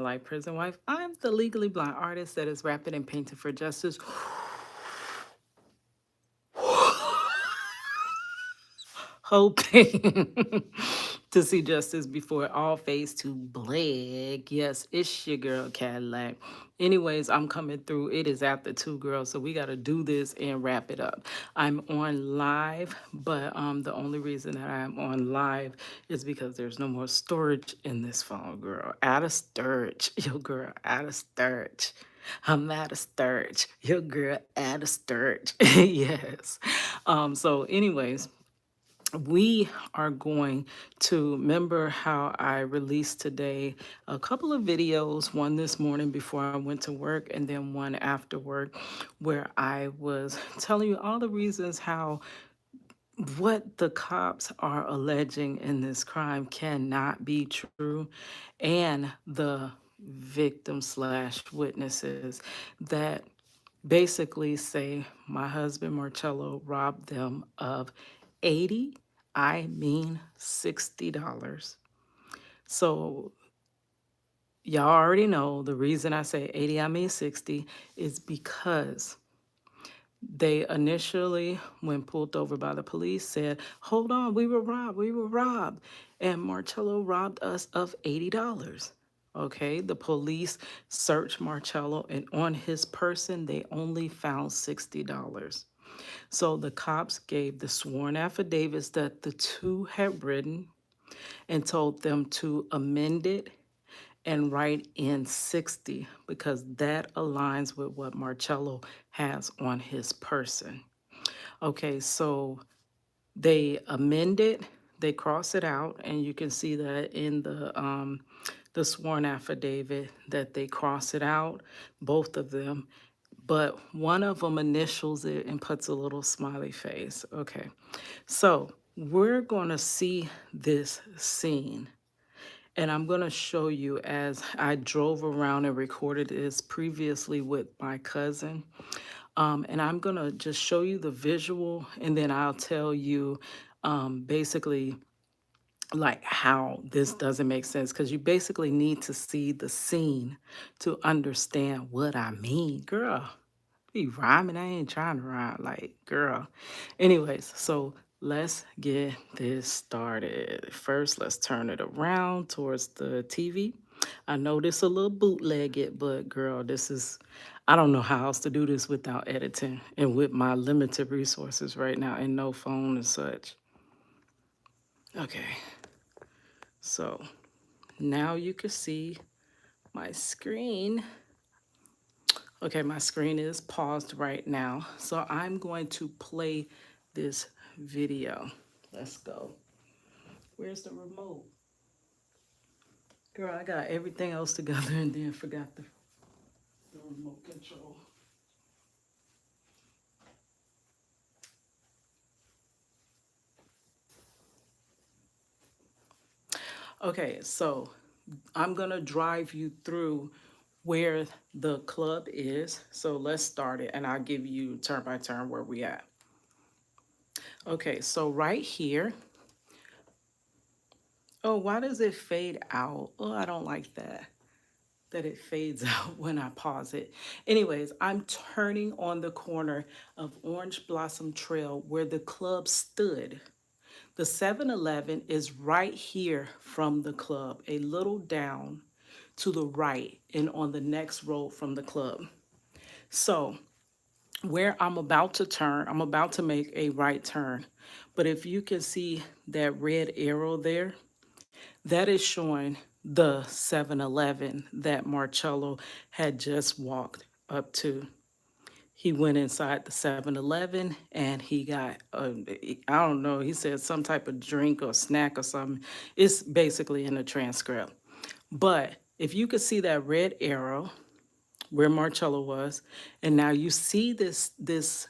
life prison wife. I'm the legally blind artist that is rapping and painting for justice. Hoping to see justice before it all fades to black. Yes, it's your girl Cadillac. Anyways, I'm coming through. It is after 2, girls, so we got to do this and wrap it up. I'm on live, but the only reason that I'm on live is because there's no more storage in this phone, girl. Out of storage. Yo, girl, out of storage. I'm out of storage. Your girl out of storage. Yes. So anyways, we are going to remember how I released today a couple of videos, one this morning before I went to work and then one after work, where I was telling you all the reasons how what the cops are alleging in this crime cannot be true, and the victim slash witnesses that basically say my husband Marcello robbed them of 80, I mean $60. So y'all already know the reason I say 80, I mean 60 is because they initially, when pulled over by the police, said, hold on, we were robbed, we were robbed. And Marcello robbed us of $80. Okay, the police searched Marcello, and on his person, they only found $60. So the cops gave the sworn affidavits that the two had written and told them to amend it and write in 60 because that aligns with what Marcello has on his person. Okay, so they amend it, they cross it out, and you can see that in the sworn affidavit that they cross it out, both of them. But one of them initials it and puts a little smiley face. Okay, so we're going to see this scene. And I'm going to show you as I drove around and recorded this previously with my cousin. And I'm going to just show you the visual, and then I'll tell you basically like how this doesn't make sense, because you basically need to see the scene to understand what I mean. Girl, be rhyming. I ain't trying to rhyme. Like, girl. Anyways, so let's get this started. First, let's turn it around towards the TV. I know this a little bootlegged, but girl, this is, I don't know how else to do this without editing and with my limited resources right now and no phone and such. Okay, so now you can see my screen. Okay, my screen is paused right now. So I'm going to play this video. Let's go. Where's the remote? Girl, I got everything else together and then forgot the remote control. Okay, so I'm gonna drive you through where the club is. So let's start it and I'll give you turn by turn where we at. Okay, so right here. Oh, why does it fade out? Oh, I don't like that it fades out when I pause it. Anyways, I'm turning on the corner of Orange Blossom Trail where the club stood. The 7-Eleven is right here from the club, a little down to the right and on the next road from the club. So where I'm about to turn, I'm about to make a right turn. But if you can see that red arrow there, that is showing the 7-Eleven that Marcello had just walked up to. He went inside the 7-Eleven and he got, I don't know, he said some type of drink or snack or something. It's basically in the transcript. But if you could see that red arrow where Marcello was, and now you see this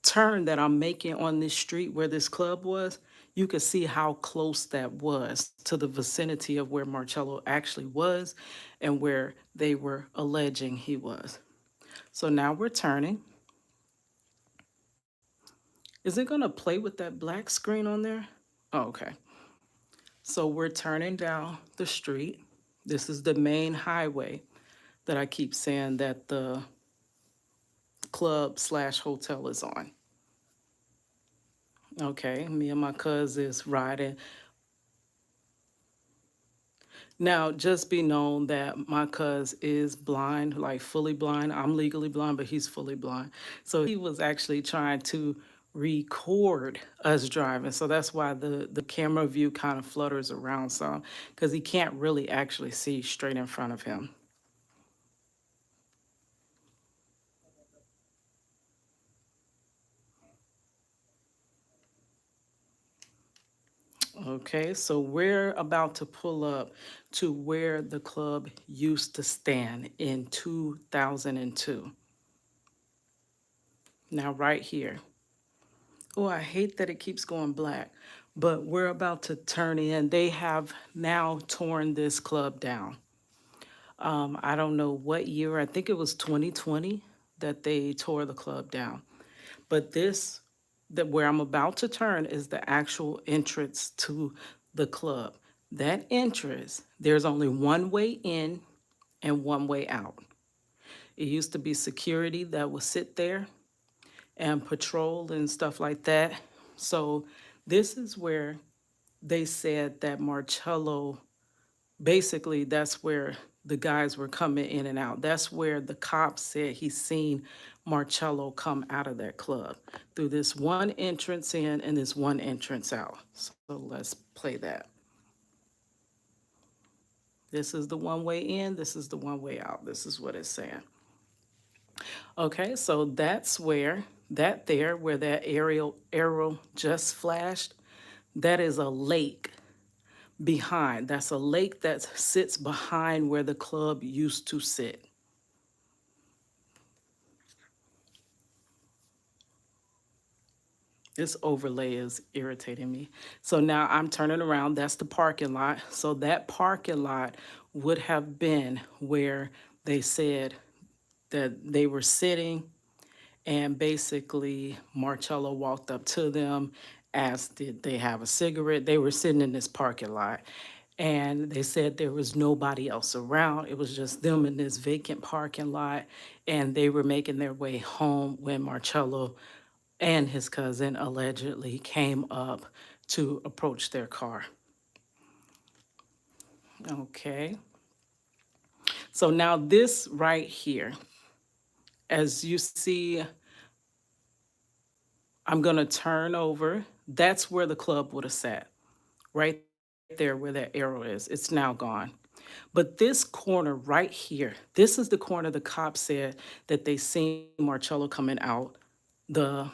turn that I'm making on this street where this club was, you could see how close that was to the vicinity of where Marcello actually was and where they were alleging he was. So now we're turning. Is it going to play with that black screen on there? Oh, okay. So we're turning down the street. This is the main highway that I keep saying that the club slash hotel is on. Okay, me and my cousin is riding. Now, just be known that my cuz is blind, like fully blind. I'm legally blind, but he's fully blind. So he was actually trying to record us driving. So that's why the camera view kind of flutters around some, because he can't really actually see straight in front of him. Okay, so we're about to pull up to where the club used to stand in 2002. Now, right here. Oh, I hate that it keeps going black, but we're about to turn in. They have now torn this club down. I don't know what year, I think it was 2020 that they tore the club down. But this, that where I'm about to turn, is the actual entrance to the club. That entrance, there's only one way in and one way out. It used to be security that would sit there and patrol and stuff like that. So this is where they said that Marcello, basically that's where the guys were coming in and out. That's where the cops said he seen Marcello come out of that club through this one entrance in and this one entrance out. So let's play that. This is the one way in, this is the one way out. This is what it's saying. Okay, so that's where that there, where that aerial arrow just flashed, that is a lake behind. That's a lake that sits behind where the club used to sit. This overlay is irritating me. So now I'm turning around. That's the parking lot. So that parking lot would have been where they said that they were sitting, and basically Marcello walked up to them, asked did they have a cigarette. They were sitting in this parking lot, and they said there was nobody else around. It was just them in this vacant parking lot, and they were making their way home when Marcello and his cousin allegedly came up to approach their car. Okay. So now this right here, as you see, I'm going to turn over. That's where the club would have sat, right there where that arrow is. It's now gone. But this corner right here, this is the corner the cops said that they seen Marcello coming out the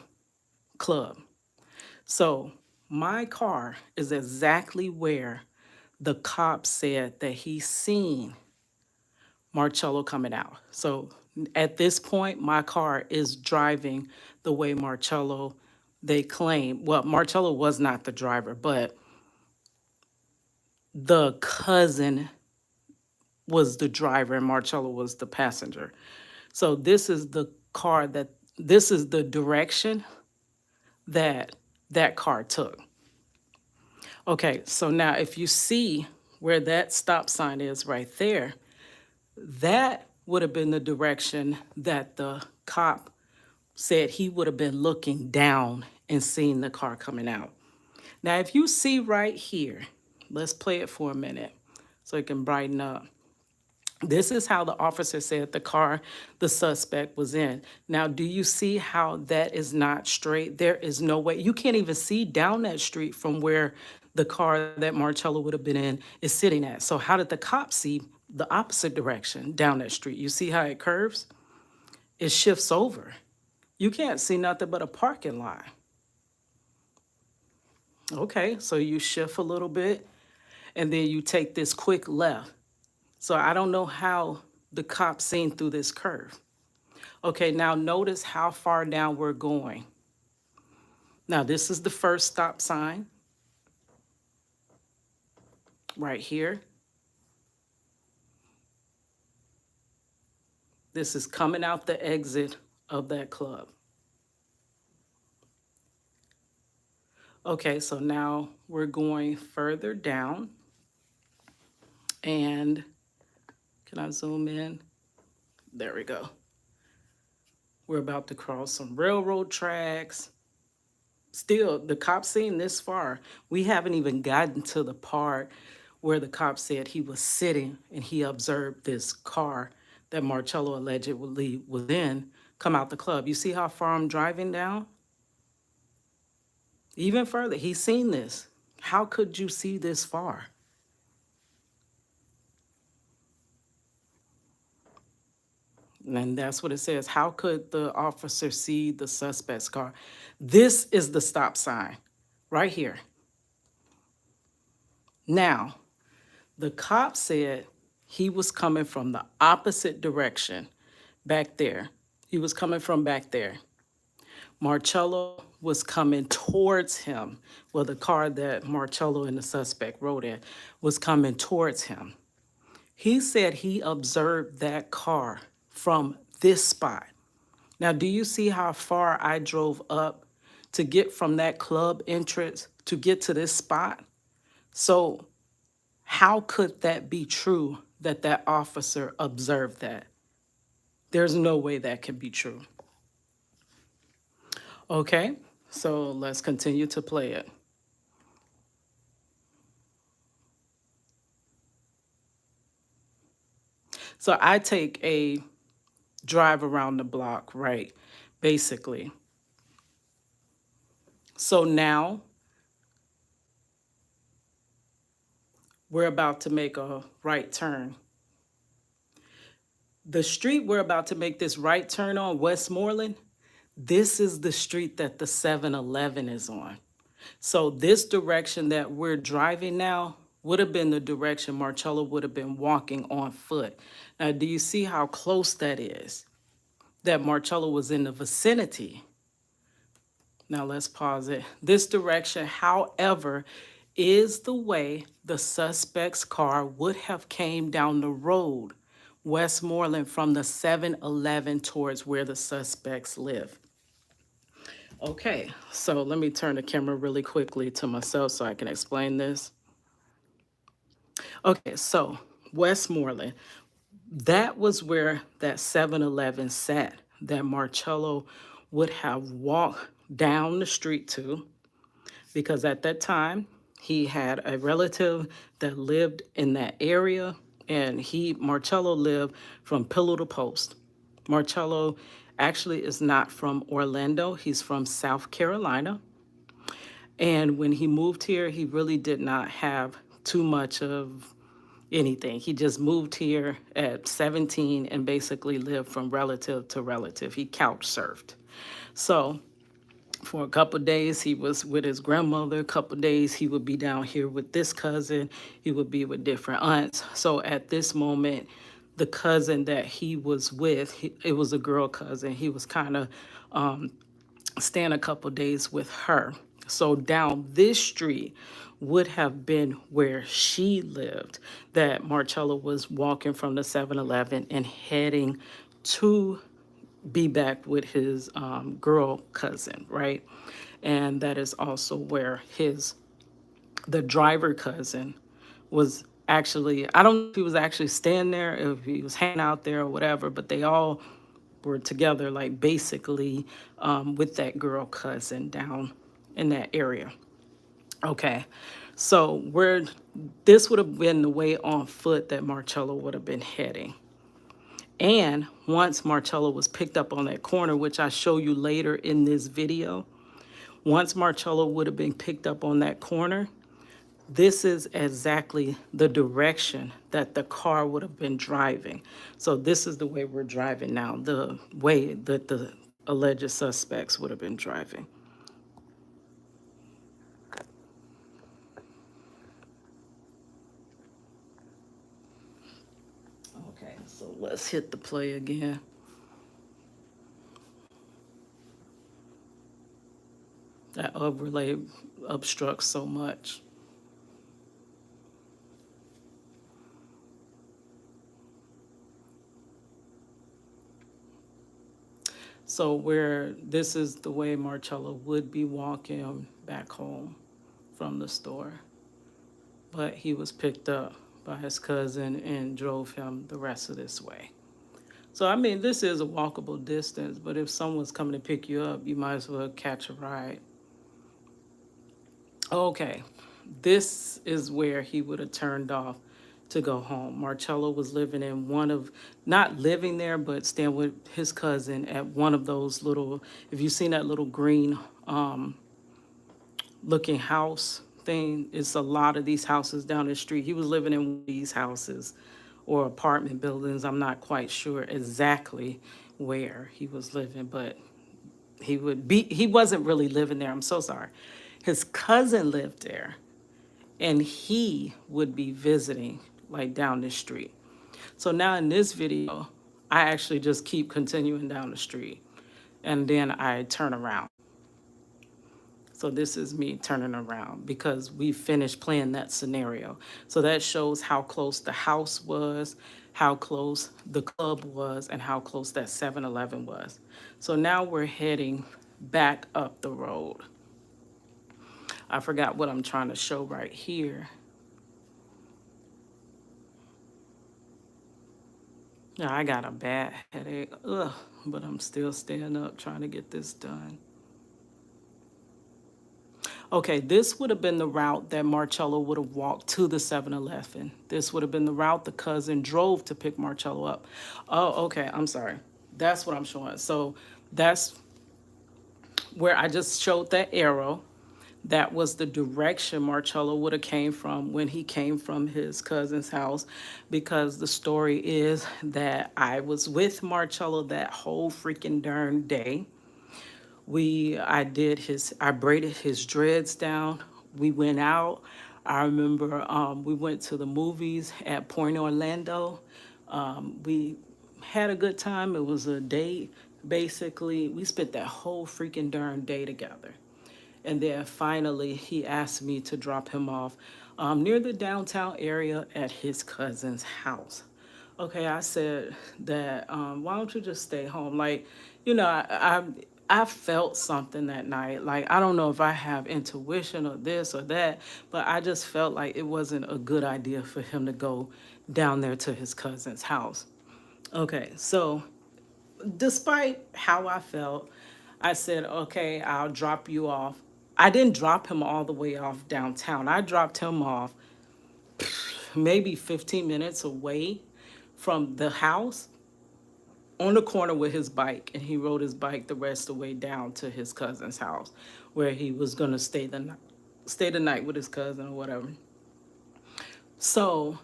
club. So my car is exactly where the cops said that he seen Marcello coming out. So at this point, my car is driving the way Marcello, they claim. Well, Marcello was not the driver, but the cousin was the driver and Marcello was the passenger. So this is the car that, this is the direction that that car took. Okay, so now if you see where that stop sign is right there, that would have been the direction that the cop said he would have been looking down and seeing the car coming out. Now, if you see right here, let's play it for a minute so it can brighten up. This is how the officer said the car the suspect was in. Now, do you see how that is not straight? There is no way. You can't even see down that street from where the car that Marcello would have been in is sitting at. So how did the cop see the opposite direction down that street? You see how it curves? It shifts over. You can't see nothing but a parking lot. Okay, so you shift a little bit and then you take this quick left. So I don't know how the cop seen through this curve. Okay, now notice how far down we're going. Now this is the first stop sign right here. This is coming out the exit of that club. Okay, so now we're going further down, and Can I zoom in? There we go. We're about to cross some railroad tracks. Still, the cops seen this far. We haven't even gotten to the part where the cop said he was sitting and he observed this car that Marcello allegedly was in come out the club. You see how far I'm driving down? Even further, he's seen this. How could you see this far? And that's what it says. How could the officer see the suspect's car? This is the stop sign right here. Now, the cop said he was coming from the opposite direction back there. He was coming from back there. Marcello was coming towards him. Well, the car that Marcello and the suspect rode in was coming towards him. He said he observed that car from this spot. Now, do you see how far I drove up to get from that club entrance to get to this spot? So how could that be true that that officer observed that? There's no way that could be true. Okay, so let's continue to play it. So I take a drive around the block, right? Basically. So now we're about to make a right turn. The street we're about to make this right turn on, Westmoreland, this is the street that the 7-Eleven is on. So this direction that we're driving now would have been the direction Marcello would have been walking on foot. Now, do you see how close that is? That Marcello was in the vicinity. Now let's pause it. This direction, however, is the way the suspect's car would have came down the road, Westmoreland, from the 7-Eleven towards where the suspects live. Okay, so let me turn the camera really quickly to myself so I can explain this. Okay, so Westmoreland, that was where that 7-Eleven sat that Marcello would have walked down the street to, because at that time he had a relative that lived in that area, and Marcello lived from pillow to post. Marcello actually is not from Orlando, he's from South Carolina. And when he moved here, he really did not have too much of anything. He just moved here at 17 and basically lived from relative to relative. He couch surfed. So for a couple of days, he was with his grandmother. A couple of days, he would be down here with this cousin. He would be with different aunts. So at this moment, the cousin that he was with, it was a girl cousin. He was kind of staying a couple days with her. So down this street would have been where she lived, that Marcello was walking from the 7-Eleven and heading to be back with his girl cousin, right? And that is also where the driver cousin was actually, I don't know if he was actually staying there, if he was hanging out there or whatever, but they all were together, like basically with that girl cousin down in that area. Okay, so this would have been the way on foot that Marcello would have been heading. And once Marcello was picked up on that corner, which I show you later in this video, once Marcello would have been picked up on that corner, this is exactly the direction that the car would have been driving. So this is the way we're driving now, the way that the alleged suspects would have been driving. Okay, so let's hit the play again. That overlay obstructs so much. So this is the way Marcello would be walking back home from the store. But he was picked up by his cousin and drove him the rest of this way. So, I mean, this is a walkable distance, but if someone's coming to pick you up, you might as well catch a ride. Okay, this is where he would have turned off to go home. Marcello was living in one of, not living there, but staying with his cousin at one of those little, if you've seen that little green looking house thing, it's a lot of these houses down the street. He was living in one of these houses or apartment buildings. I'm not quite sure exactly where he was living, but he wasn't really living there. I'm so sorry. His cousin lived there and he would be visiting like down the street. So now in this video, I actually just keep continuing down the street and then I turn around. So this is me turning around because we finished playing that scenario. So that shows how close the house was, how close the club was, and how close that 7-Eleven was. So now we're heading back up the road. I forgot what I'm trying to show right here. Yeah, I got a bad headache, but I'm still staying up trying to get this done. Okay, this would have been the route that Marcello would have walked to the 7-Eleven. This would have been the route the cousin drove to pick Marcello up. Oh, okay, I'm sorry. That's what I'm showing. So that's where I just showed that arrow. That was the direction Marcello would have came from when he came from his cousin's house, because the story is that I was with Marcello that whole freaking darn day. I braided his dreads down. We went out. I remember we went to the movies at Point Orlando. We had a good time. It was a date. Basically, we spent that whole freaking darn day together. And then finally, he asked me to drop him off near the downtown area at his cousin's house. Okay, I said that, why don't you just stay home? Like, I felt something that night. Like, I don't know if I have intuition or this or that, but I just felt like it wasn't a good idea for him to go down there to his cousin's house. Okay, so despite how I felt, I said, okay, I'll drop you off. I didn't drop him all the way off downtown. I dropped him off maybe 15 minutes away from the house on the corner with his bike, and he rode his bike the rest of the way down to his cousin's house where he was going to stay the night with his cousin or whatever. So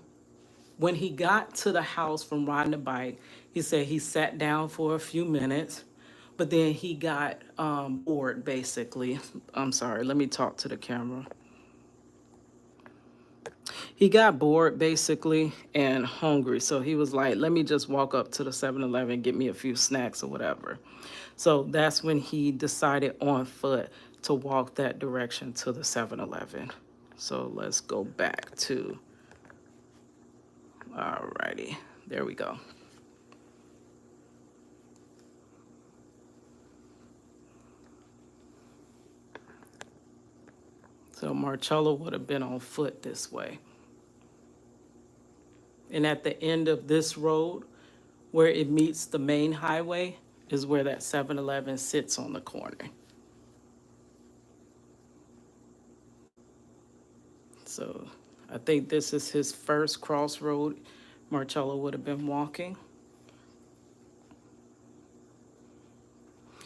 when he got to the house from riding the bike, he said he sat down for a few minutes, but then he got bored, basically. I'm sorry, let me talk to the camera. He got bored, basically, and hungry. So he was like, let me just walk up to the 7-Eleven, get me a few snacks or whatever. So that's when he decided on foot to walk that direction to the 7-Eleven. So let's go back to, alrighty, there we go. So Marcello would have been on foot this way. And at the end of this road, where it meets the main highway, is where that 7-Eleven sits on the corner. So I think this is his first crossroad Marcello would have been walking.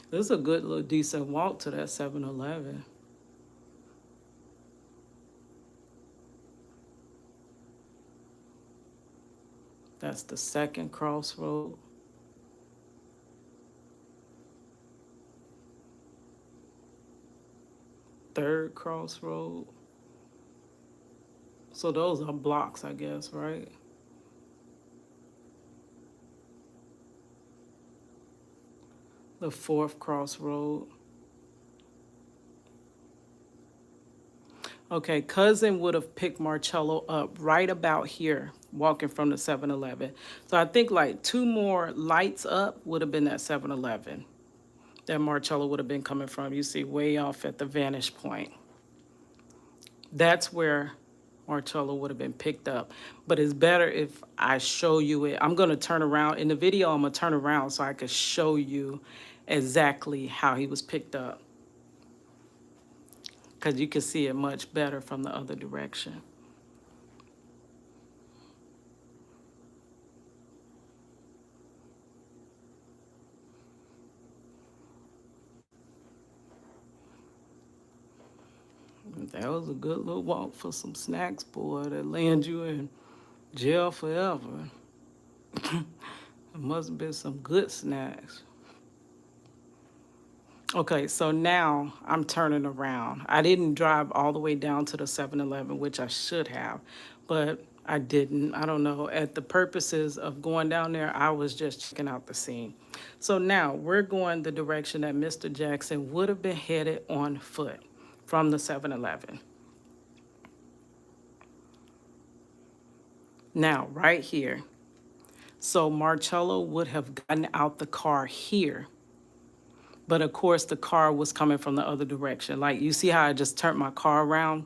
This is a good little decent walk to that 7-Eleven. That's the second crossroad. Third crossroad. So those are blocks, I guess, right? The fourth crossroad. Okay, cousin would have picked Marcello up right about here, walking from the 7-Eleven. So I think like two more lights up would have been that 7-Eleven that Marcello would have been coming from. You see way off at the vantage point. That's where Marcello would have been picked up. But it's better if I show you it. I'm going to turn around. In the video, I'm going to turn around so I can show you exactly how he was picked up. Because you can see it much better from the other direction. That was a good little walk for some snacks, boy, that land you in jail forever. It must have been some good snacks. Okay, so now I'm turning around. I didn't drive all the way down to the 7-Eleven, which I should have, but I didn't. I don't know. At the purposes of going down there, I was just checking out the scene. So now we're going the direction that Mr. Jackson would have been headed on foot from the 7-Eleven. Now, right here. So Marcello would have gotten out the car here. But of course, the car was coming from the other direction. Like, you see how I just turned my car around?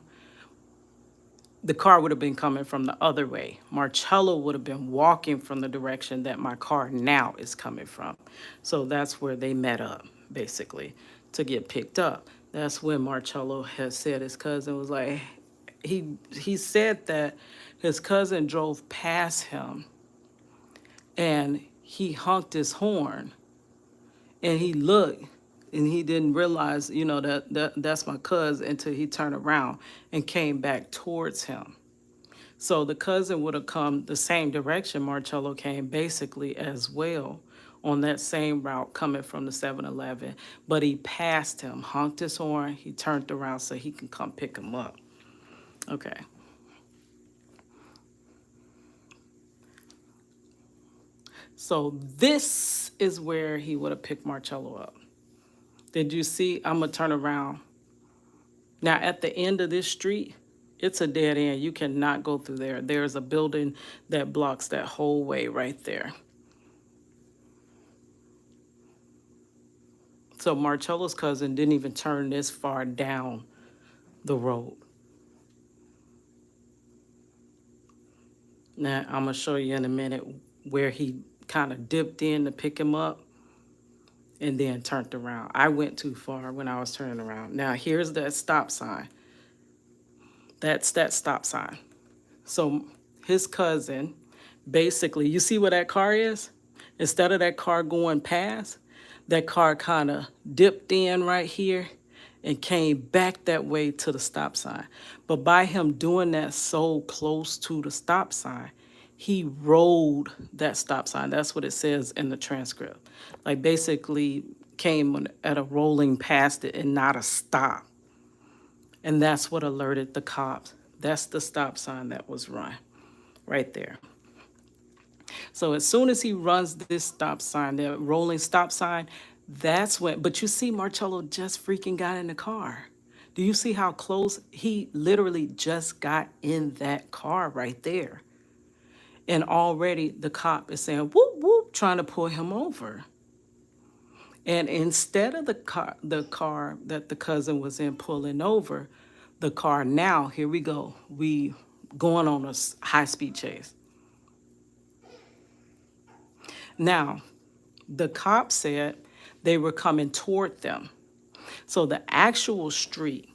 The car would have been coming from the other way. Marcello would have been walking from the direction that my car now is coming from. So that's where they met up, basically, to get picked up. That's when Marcello had said his cousin was like, he said that his cousin drove past him and he honked his horn and he looked and he didn't realize, that's my cousin until he turned around and came back towards him. So the cousin would have come the same direction Marcello came basically as well on that same route coming from the 7-Eleven, but he passed him, honked his horn, he turned around so he can come pick him up. Okay. So this is where he would have picked Marcello up. Did you see? I'm going to turn around. Now, at the end of this street, it's a dead end. You cannot go through there. There's a building that blocks that whole way right there. So Marcello's cousin didn't even turn this far down the road. Now, I'm going to show you in a minute where he kind of dipped in to pick him up and then turned around. I went too far when I was turning around. Now, here's that stop sign. That's that stop sign. So his cousin, basically, you see where that car is? Instead of that car going past, that car kind of dipped in right here and came back that way to the stop sign. But by him doing that so close to the stop sign, he rolled that stop sign. That's what it says in the transcript. Like, basically came at a rolling past it and not a stop. And that's what alerted the cops. That's the stop sign that was run right there. So as soon as he runs this stop sign, that rolling stop sign, that's when, but you see Marcello just freaking got in the car. Do you see how close? He literally just got in that car right there. And already the cop is saying, whoop, whoop, trying to pull him over. And instead of the car that the cousin was in pulling over, the car now, here we go, we going on a high-speed chase. Now, the cop said they were coming toward them. So the actual street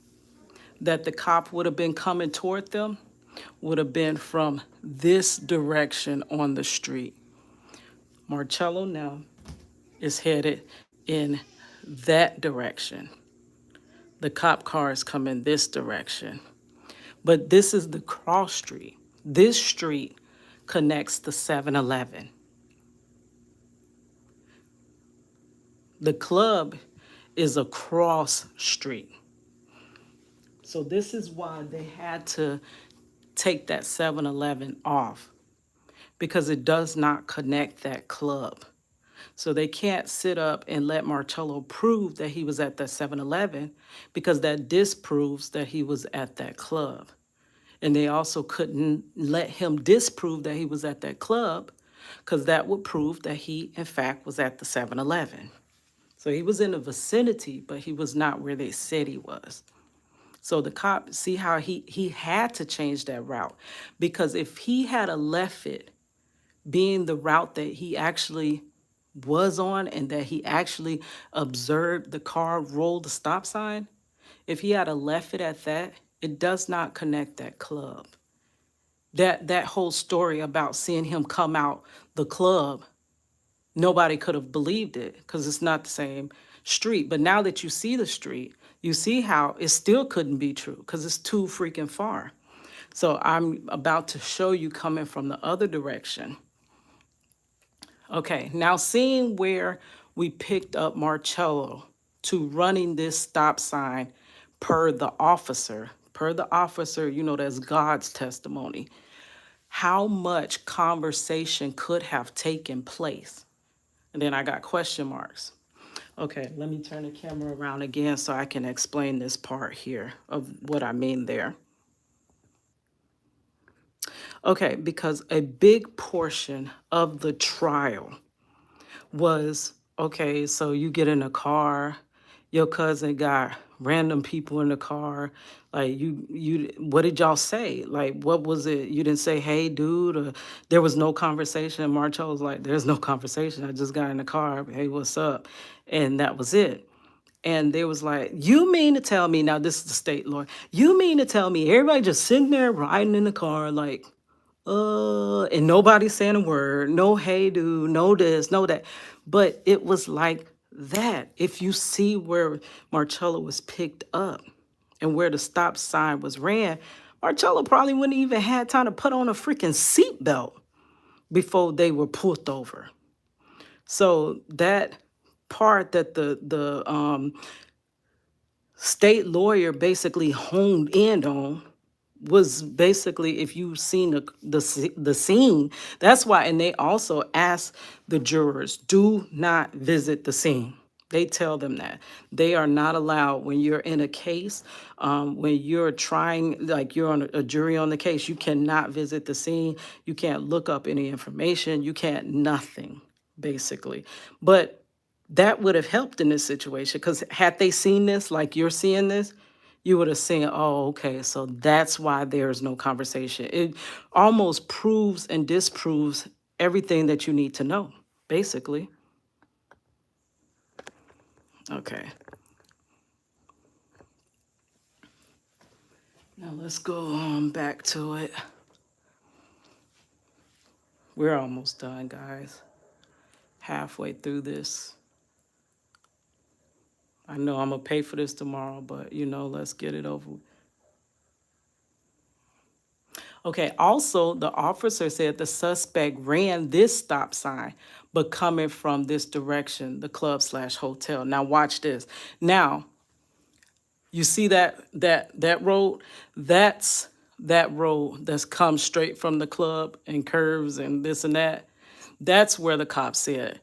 that the cop would have been coming toward them would have been from this direction on the street. Marcello now is headed in that direction. The cop car is coming this direction. But this is the cross street. This street connects the 7-Eleven. The club is a cross street. So this is why they had to take that 7-Eleven off, because it does not connect that club. So they can't sit up and let Marcello prove that he was at that 7-Eleven, because that disproves that he was at that club. And they also couldn't let him disprove that he was at that club, because that would prove that he, in fact, was at the 7-Eleven. So he was in the vicinity, but he was not where they said he was. So the cop, see how he had to change that route, because if he had a left it being the route that he actually was on and that he actually observed the car roll the stop sign, if he had a left it at that, it does not connect that club. That whole story about seeing him come out the club, nobody could have believed it because it's not the same street. But now that you see the street, you see how it still couldn't be true because it's too freaking far. So I'm about to show you coming from the other direction. Okay, now seeing where we picked up Marcello to running this stop sign per the officer, you know, that's God's testimony. How much conversation could have taken place? And then I got question marks. Okay, let me turn the camera around again so I can explain this part here of what I mean there. Okay, because a big portion of the trial was, okay, so you get in a car, your cousin got random people in the car, like you what did y'all say? Like, what was it? You didn't say, hey dude, or there was no conversation. And Marcho was like, there's no conversation, I just got in the car, hey, what's up? And that was it. And they was like, you mean to tell me, now this is the state lawyer, you mean to tell me everybody just sitting there riding in the car like, and nobody saying a word, no hey dude, no this, no that. But it was like that. If you see where Marcello was picked up and where the stop sign was ran, Marcello probably wouldn't even had time to put on a freaking seatbelt before they were pulled over. So that part that the state lawyer basically honed in on was basically, if you've seen the scene, that's why. And they also ask the jurors, do not visit the scene. They tell them that they are not allowed when you're in a case, when you're trying, like you're on a jury on the case, you cannot visit the scene, you can't look up any information, you can't nothing, basically. But that would have helped in this situation, because had they seen this like you're seeing this, you would have seen, oh, okay, so that's why there's no conversation. It almost proves and disproves everything that you need to know, basically. Okay. Now let's go on back to it. We're almost done, guys. Halfway through this. I know I'm going to pay for this tomorrow, but, you know, let's get it over with. Okay, also, the officer said the suspect ran this stop sign, but coming from this direction, the club/hotel. Now, watch this. Now, you see that road? That's that road that's come straight from the club and curves and this and that. That's where the cop said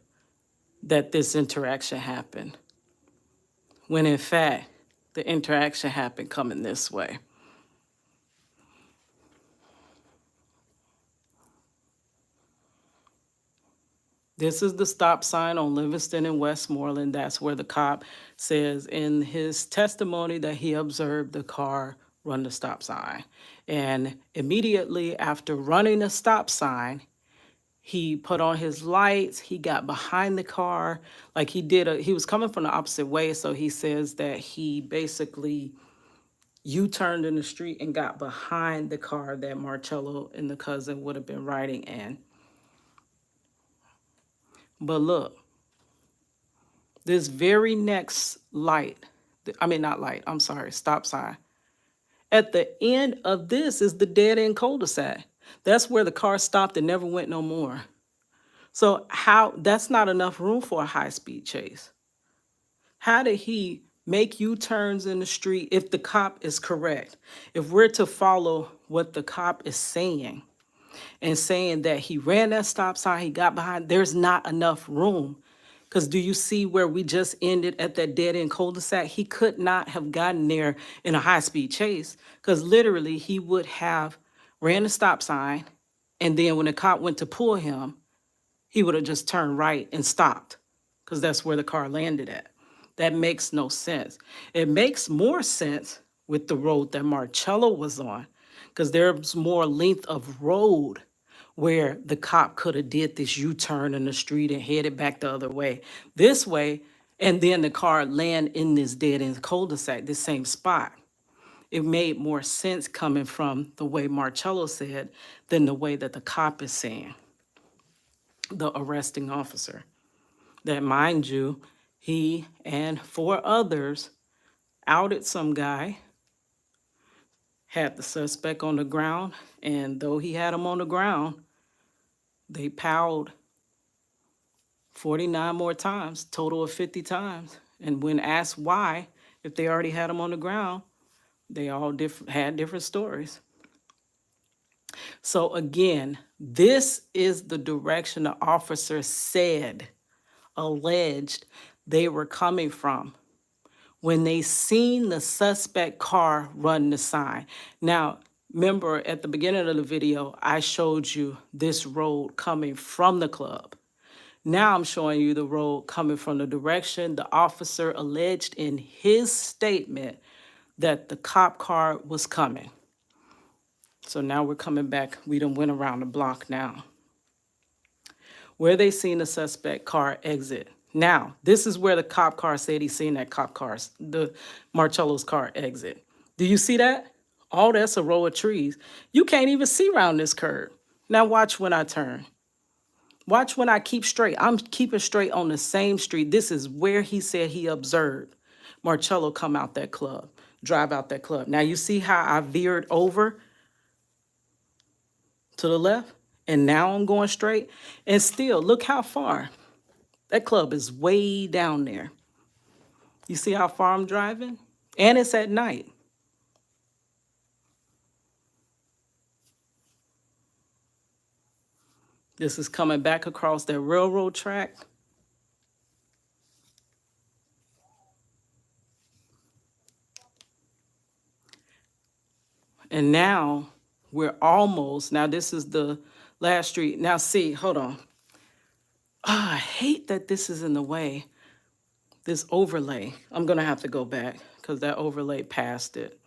that this interaction happened, when in fact, the interaction happened coming this way. This is the stop sign on Livingston and Westmoreland. That's where the cop says in his testimony that he observed the car run the stop sign. And immediately after running the stop sign, he put on his lights, he got behind the car, like he was coming from the opposite way. So he says that he basically U-turned in the street and got behind the car that Marcello and the cousin would have been riding in. But look, this very next light, not light, I'm sorry, stop sign. At the end of this is the dead end cul-de-sac. That's where the car stopped and never went no more. So that's not enough room for a high-speed chase. How did he make U-turns in the street if the cop is correct? If we're to follow what the cop is saying, and saying that he ran that stop sign, he got behind, there's not enough room. Because do you see where we just ended at that dead end cul-de-sac? He could not have gotten there in a high-speed chase, because literally he would have ran the stop sign, and then when the cop went to pull him, he would have just turned right and stopped, because that's where the car landed at. That makes no sense. It makes more sense with the road that Marcello was on, because there's more length of road where the cop could have did this U-turn in the street and headed back the other way. This way, and then the car land in this dead end cul-de-sac, this same spot. It made more sense coming from the way Marcello said than the way that the cop is saying, the arresting officer. That, mind you, he and four others outed some guy, had the suspect on the ground, and though he had him on the ground, they powed 49 more times, total of 50 times. And when asked why, if they already had him on the ground, they all had different stories. So again, this is the direction the officer said, alleged they were coming from when they seen the suspect car run the sign. Now, remember at the beginning of the video, I showed you this road coming from the club. Now I'm showing you the road coming from the direction the officer alleged in his statement that the cop car was coming. So now we're coming back. We done went around the block now. Where they seen the suspect car exit. Now, this is where the cop car said he seen that cop car, the Marcello's car exit. Do you see that? Oh, that's a row of trees. You can't even see around this curve. Now watch when I turn. Watch when I keep straight. I'm keeping straight on the same street. This is where he said he observed Marcello come out that club, drive out that club. Now you see how I veered over to the left? And now I'm going straight. And still, look how far. That club is way down there. You see how far I'm driving? And it's at night. This is coming back across that railroad track. And now we're almost, now this is the last street. Now see, hold on. Oh, I hate that this is in the way. This overlay. I'm going to have to go back because that overlay passed it.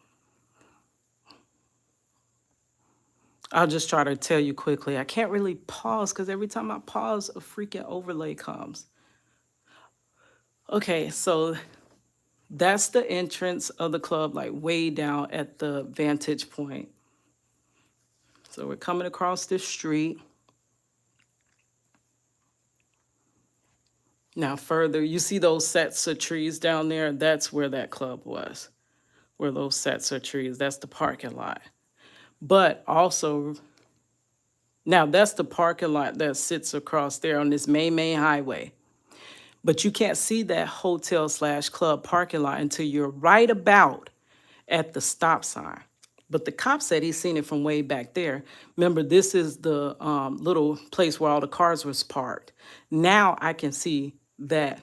I'll just try to tell you quickly. I can't really pause because every time I pause, a freaking overlay comes. Okay, so that's the entrance of the club, like way down at the vantage point. So we're coming across this street. Now further, you see those sets of trees down there? That's where that club was, where those sets of trees. That's the parking lot. But also, now that's the parking lot that sits across there on this main highway. But you can't see that hotel/club parking lot until you're right about at the stop sign. But the cop said he's seen it from way back there. Remember, this is the little place where all the cars was parked. Now I can see that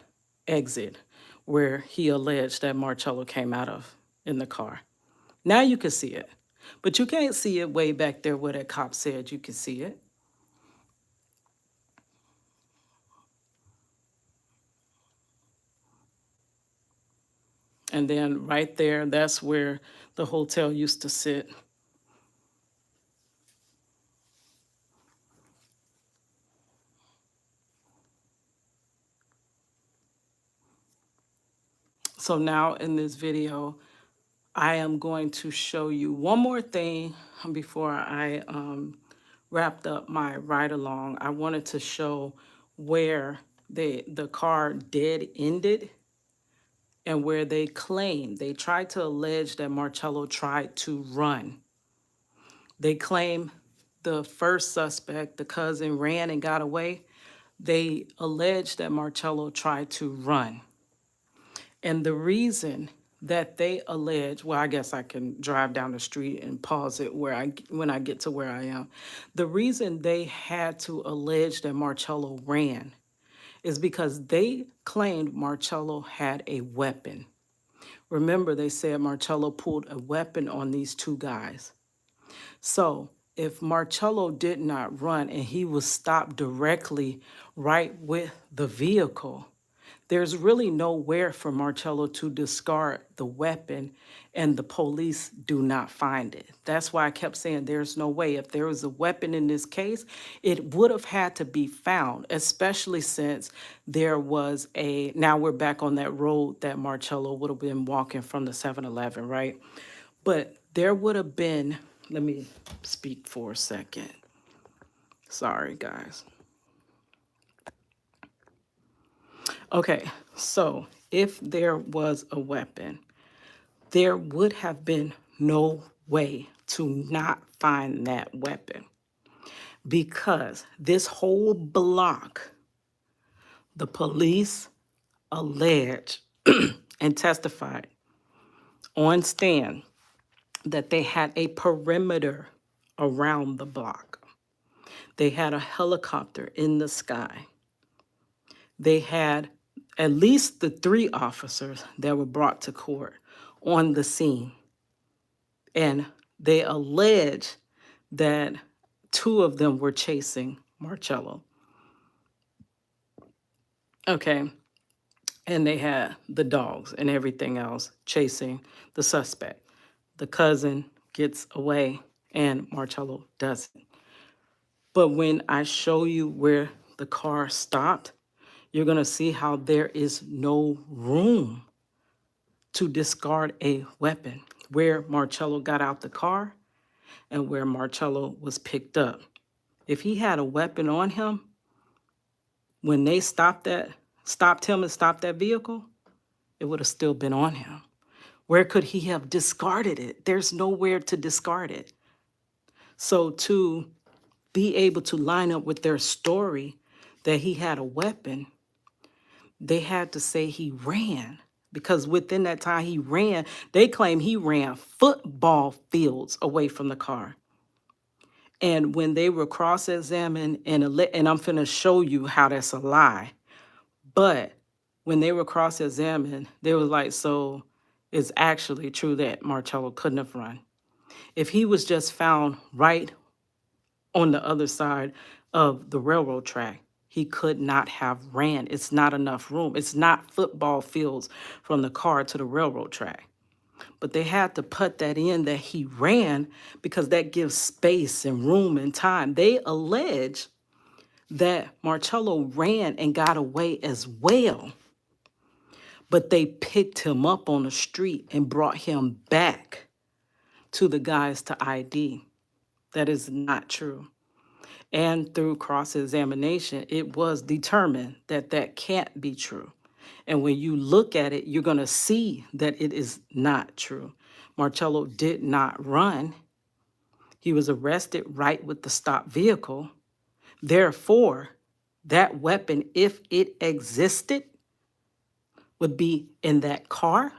exit where he alleged that Marcello came out of in the car. Now you can see it. But you can't see it way back there where that cop said you could see it. And then right there, that's where the hotel used to sit. So now in this video, I am going to show you one more thing before I wrapped up my ride along. I wanted to show where the car dead ended and where they claimed, they tried to allege that Marcello tried to run. They claim the first suspect, the cousin, ran and got away. They alleged that Marcello tried to run. And the reason that they allege, well, I guess I can drive down the street and pause it when I get to where I am. The reason they had to allege that Marcello ran is because they claimed Marcello had a weapon. Remember, they said Marcello pulled a weapon on these two guys. So if Marcello did not run and he was stopped directly right with the vehicle, There's really nowhere for Marcello to discard the weapon, and the police do not find it. That's why I kept saying there's no way. If there was a weapon in this case, it would have had to be found, especially since there was a, now we're back on that road that Marcello would have been walking from the 7-Eleven, right? But there would have been, let me speak for a second. Sorry, guys. Okay, so if there was a weapon, there would have been no way to not find that weapon, because this whole block, the police alleged and testified on stand that they had a perimeter around the block. They had a helicopter in the sky. They had at least the 3 officers that were brought to court on the scene. And they allege that 2 of them were chasing Marcello. Okay. And they had the dogs and everything else chasing the suspect. The cousin gets away and Marcello doesn't. But when I show you where the car stopped, you're going to see how there is no room to discard a weapon, where Marcello got out the car and where Marcello was picked up. If he had a weapon on him, when they stopped him and stopped that vehicle, it would have still been on him. Where could he have discarded it? There's nowhere to discard it. So to be able to line up with their story that he had a weapon, they had to say he ran, because within that time he ran, they claim he ran football fields away from the car. And when they were cross-examined, and I'm finna show you how that's a lie, but when they were cross-examined, they were like, so it's actually true that Marcello couldn't have run. If he was just found right on the other side of the railroad track, he could not have ran. It's not enough room. It's not football fields from the car to the railroad track. But they had to put that in that he ran, because that gives space and room and time. They allege that Marcello ran and got away as well, but they picked him up on the street and brought him back to the guys to ID. That is not true. And through cross-examination, it was determined that that can't be true. And when you look at it, you're going to see that it is not true. Marcello did not run. He was arrested right with the stopped vehicle. Therefore, that weapon, if it existed, would be in that car,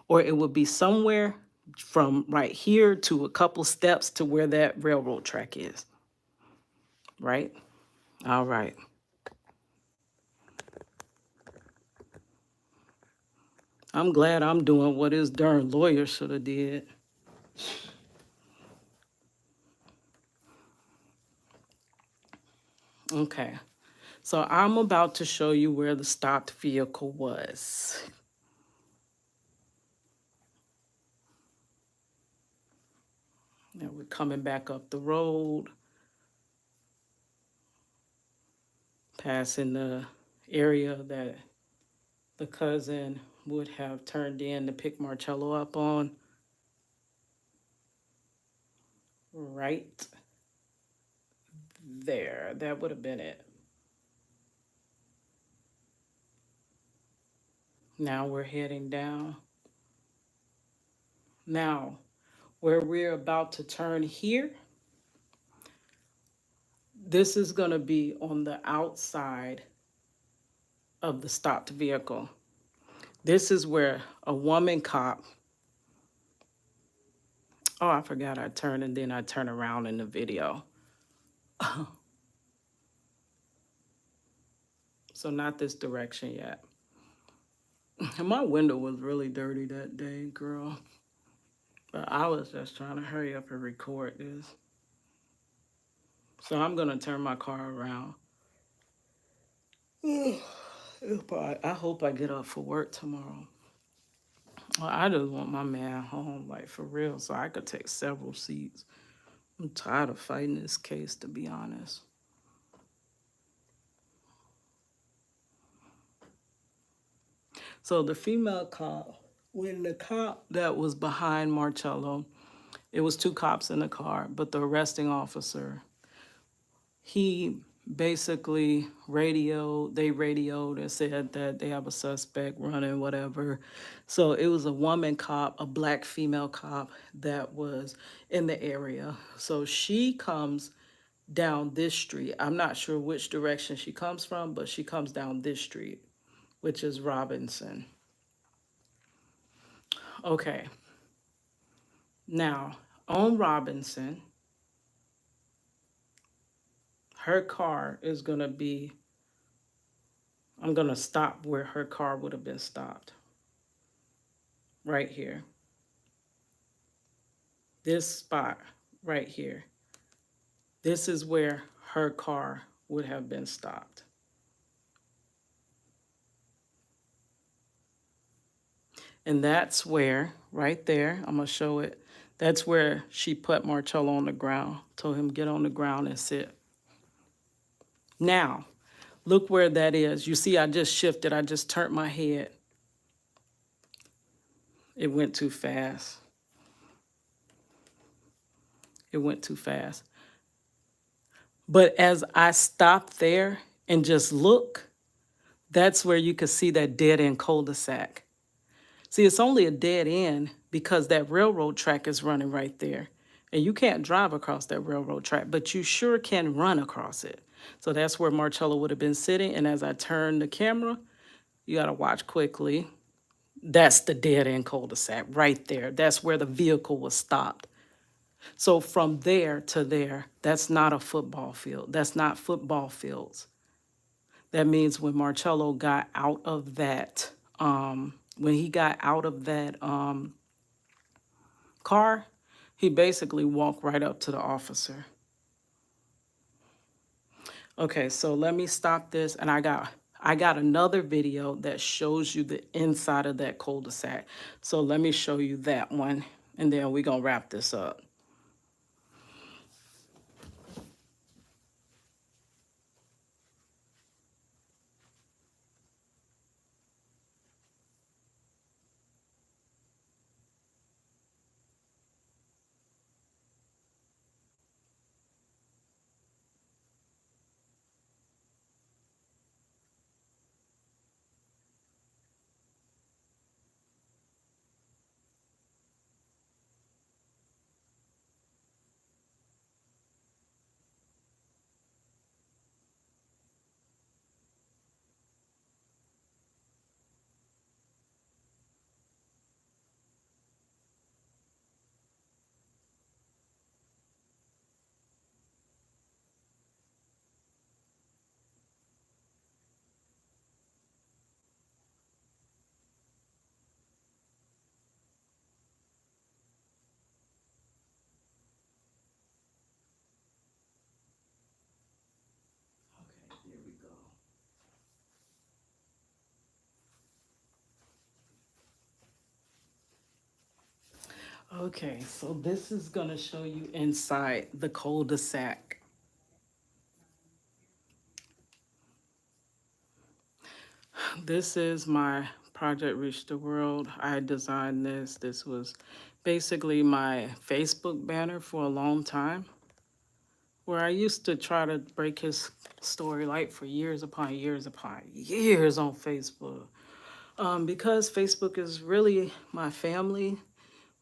or it would be somewhere from right here to a couple steps to where that railroad track is. Right? All right. I'm glad I'm doing what his darn lawyer should have did. Okay. So I'm about to show you where the stopped vehicle was. Now we're coming back up the road, passing the area that the cousin would have turned in to pick Marcello up on. Right there. That would have been it. Now we're heading down. Now, where we're about to turn here, this is going to be on the outside of the stopped vehicle. This is where a woman cop, oh, I forgot I turned and then I turn around in the video. So not this direction yet. My window was really dirty that day, girl. But I was just trying to hurry up and record this. So I'm going to turn my car around. I hope I get up for work tomorrow. Well, I just want my man home, like for real, so I could take several seats. I'm tired of fighting this case, to be honest. So the female cop, when the cop that was behind Marcello, it was two cops in the car, but the arresting officer, he basically they radioed and said that they have a suspect running, whatever. So it was a woman cop, a black female cop that was in the area. So she comes down this street. I'm not sure which direction she comes from, but she comes down this street, which is Robinson. Okay. Now, on Robinson, her car is going to be, I'm going to stop where her car would have been stopped, right here. This spot right here. This is where her car would have been stopped. And that's where, right there, I'm going to show it. That's where she put Marcello on the ground, told him get on the ground and sit. Now, look where that is. You see, I just shifted. I just turned my head. It went too fast. It went too fast. But as I stopped there and just look, that's where you could see that dead end cul-de-sac. See, it's only a dead end because that railroad track is running right there. And you can't drive across that railroad track, but you sure can run across it. So that's where Marcello would have been sitting. And as I turn the camera, you got to watch quickly. That's the dead end cul-de-sac right there. That's where the vehicle was stopped. So from there to there, that's not a football field. That's not football fields. That means when Marcello got out of that, when he got out of that car, he basically walked right up to the officer. Okay, so let me stop this, and I got another video that shows you the inside of that cul-de-sac. So let me show you that one, and then we're gonna wrap this up. Okay, here we go. Okay, so this is gonna show you inside the cul-de-sac. This is my project Reach the World. I designed this. This was basically my Facebook banner for a long time, where I used to try to break his story like for years upon years upon years on Facebook. Because Facebook is really my family,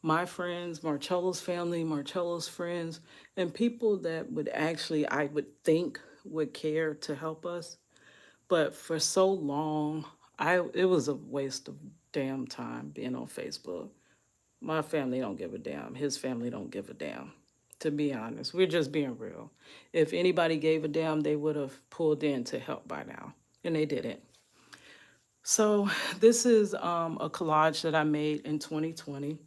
my friends, Marcello's family, Marcello's friends, and people that would actually, I would think, would care to help us. But for so long, it was a waste of damn time being on Facebook. My family don't give a damn. His family don't give a damn. To be honest, we're just being real. If anybody gave a damn, they would have pulled in to help by now, and they didn't. So this is a collage that I made in 2020.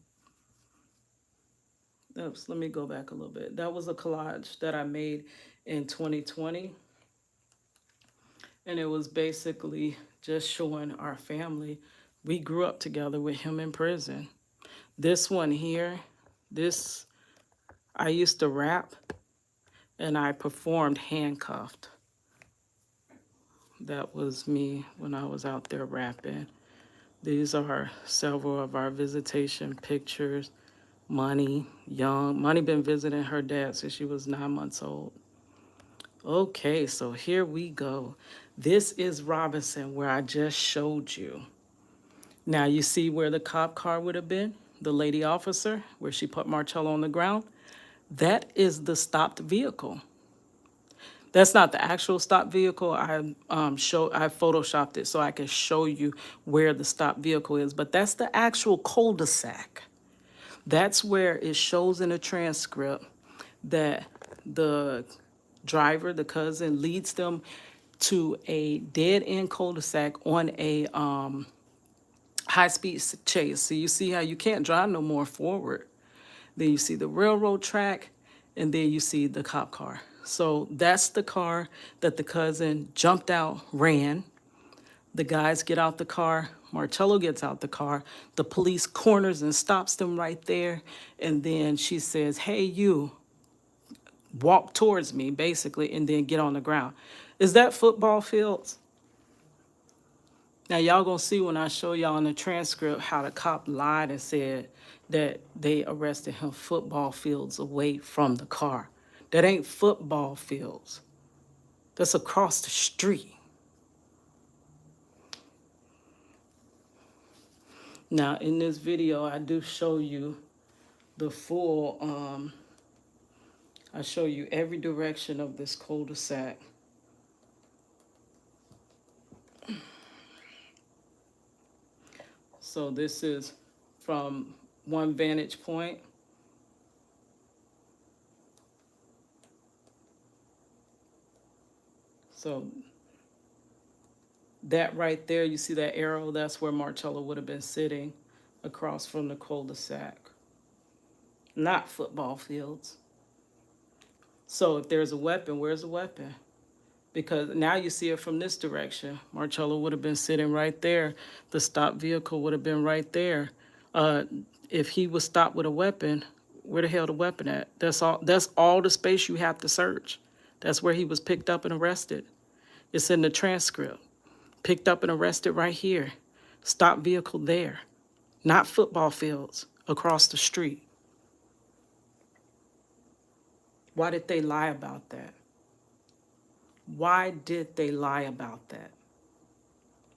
Oops, let me go back a little bit. That was a collage that I made in 2020. And it was basically just showing our family. We grew up together with him in prison. This one here, this, I used to rap and I performed handcuffed. That was me when I was out there rapping. These are several of our visitation pictures. Money, young. Money been visiting her dad since she was 9 months old. Okay, so here we go. This is Robinson, where I just showed you. Now you see where the cop car would have been? The lady officer, where she put Marcello on the ground? That is the stopped vehicle. That's not the actual stopped vehicle. I photoshopped it so I can show you where the stopped vehicle is, but that's the actual cul-de-sac. That's where it shows in the transcript that the driver, the cousin, leads them to a dead-end cul-de-sac on a high-speed chase. So you see how you can't drive no more forward. Then you see the railroad track, and then you see the cop car. So that's the car that the cousin jumped out, ran. The guys get out the car. Marcello gets out the car. The police corners and stops them right there. And then she says, hey, you, walk towards me, basically, and then get on the ground. Is that football fields? Now, y'all gonna see when I show y'all in the transcript how the cop lied and said that they arrested him football fields away from the car. That ain't football fields. That's across the street. Now, in this video, I do show you the full, I show you every direction of this cul-de-sac. So this is from one vantage point. So that right there, you see that arrow? That's where Marcello would have been sitting across from the cul-de-sac. Not football fields. So if there's a weapon, where's the weapon? Because now you see it from this direction. Marcello would have been sitting right there. The stopped vehicle would have been right there. If he was stopped with a weapon, where the hell the weapon at? That's all the space you have to search. That's where he was picked up and arrested. It's in the transcript. Picked up and arrested right here. Stopped vehicle there. Not football fields across the street. Why did they lie about that? Why did they lie about that?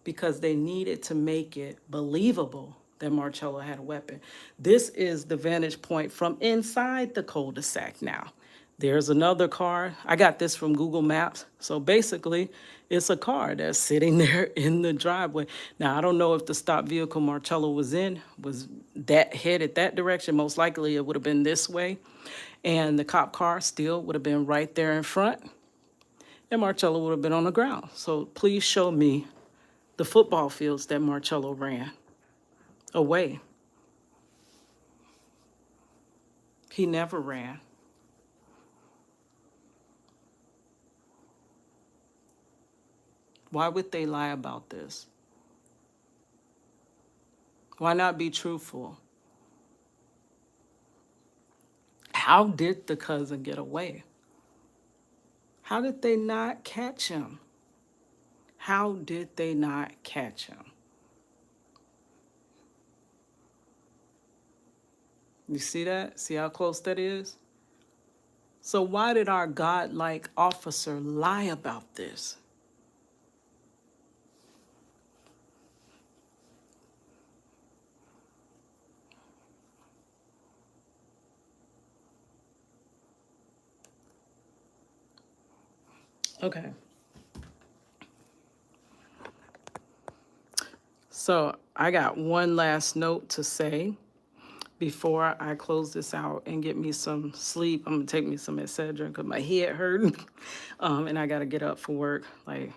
Because they needed to make it believable that Marcello had a weapon. This is the vantage point from inside the cul-de-sac now. There's another car. I got this from Google Maps. So basically, it's a car that's sitting there in the driveway. Now, I don't know if the stopped vehicle Marcello was in was that headed that direction. Most likely, it would have been this way. And the cop car still would have been right there in front. And Marcello would have been on the ground. So please show me the football fields that Marcello ran away. He never ran. Why would they lie about this? Why not be truthful? How did the cousin get away? How did they not catch him? How did they not catch him? You see that? See how close that is? So why did our godlike officer lie about this? Okay. So I got one last note to say before I close this out and get me some sleep. I'm gonna take me some Excedrin because my head hurting, and I gotta get up for work. Like